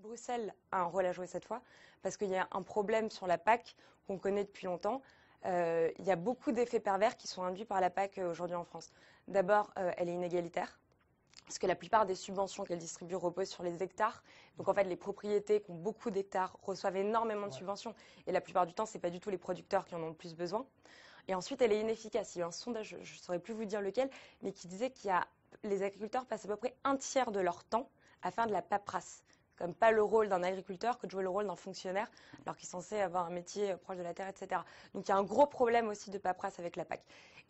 Bruxelles a un rôle à jouer cette fois, parce qu'il y a un problème sur la PAC qu'on connaît depuis longtemps. Il y a beaucoup d'effets pervers qui sont induits par la PAC aujourd'hui en France. D'abord, elle est inégalitaire, parce que la plupart des subventions qu'elle distribue reposent sur les hectares. Donc en fait, les propriétés qui ont beaucoup d'hectares reçoivent énormément de subventions. Et la plupart du temps, ce n'est pas du tout les producteurs qui en ont le plus besoin. Et ensuite, elle est inefficace. Il y a eu un sondage, je ne saurais plus vous dire lequel, mais qui disait les agriculteurs passent à peu près un tiers de leur temps à faire de la paperasse. Comme pas le rôle d'un agriculteur que de jouer le rôle d'un fonctionnaire, alors qu'il est censé avoir un métier proche de la terre, etc. Donc il y a un gros problème aussi de paperasse avec la PAC.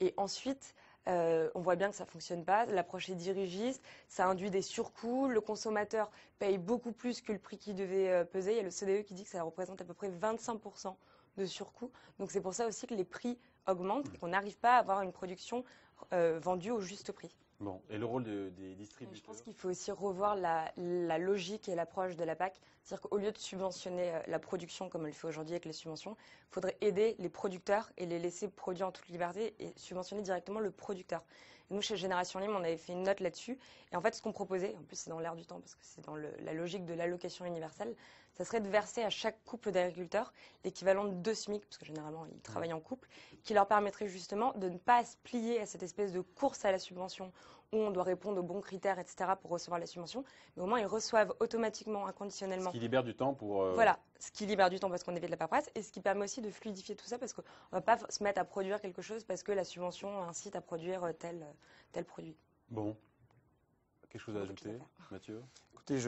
Et ensuite, on voit bien que ça ne fonctionne pas. L'approche est dirigiste, ça induit des surcoûts. Le consommateur paye beaucoup plus que le prix qui devait peser. Il y a le CDE qui dit que ça représente à peu près 25% de surcoût. Donc c'est pour ça aussi que les prix augmentent et qu'on n'arrive pas à avoir une production vendue au juste prix. Bon, et le rôle des distributeurs? Je pense qu'il faut aussi revoir la logique et l'approche de la PAC. C'est-à-dire qu'au lieu de subventionner la production comme elle le fait aujourd'hui avec les subventions, il faudrait aider les producteurs et les laisser produire en toute liberté et subventionner directement le producteur. Et nous, chez Génération Libre, on avait fait une note là-dessus. Et en fait, ce qu'on proposait, en plus c'est dans l'air du temps parce que c'est dans la logique de l'allocation universelle, ça serait de verser à chaque couple d'agriculteurs l'équivalent de 2 SMIC, parce que généralement ils travaillent en couple, qui leur permettrait justement de ne pas se plier à cette espèce de course à la subvention où on doit répondre aux bons critères, etc. pour recevoir la subvention. Mais au moins, ils reçoivent automatiquement, inconditionnellement. Ce qui libère du temps pour... Voilà, ce qui libère du temps parce qu'on évite la paperasse et ce qui permet aussi de fluidifier tout ça parce qu'on ne va pas se mettre à produire quelque chose parce que la subvention incite à produire tel produit. Bon, quelque chose à ajouter, Mathieu? Écoutez,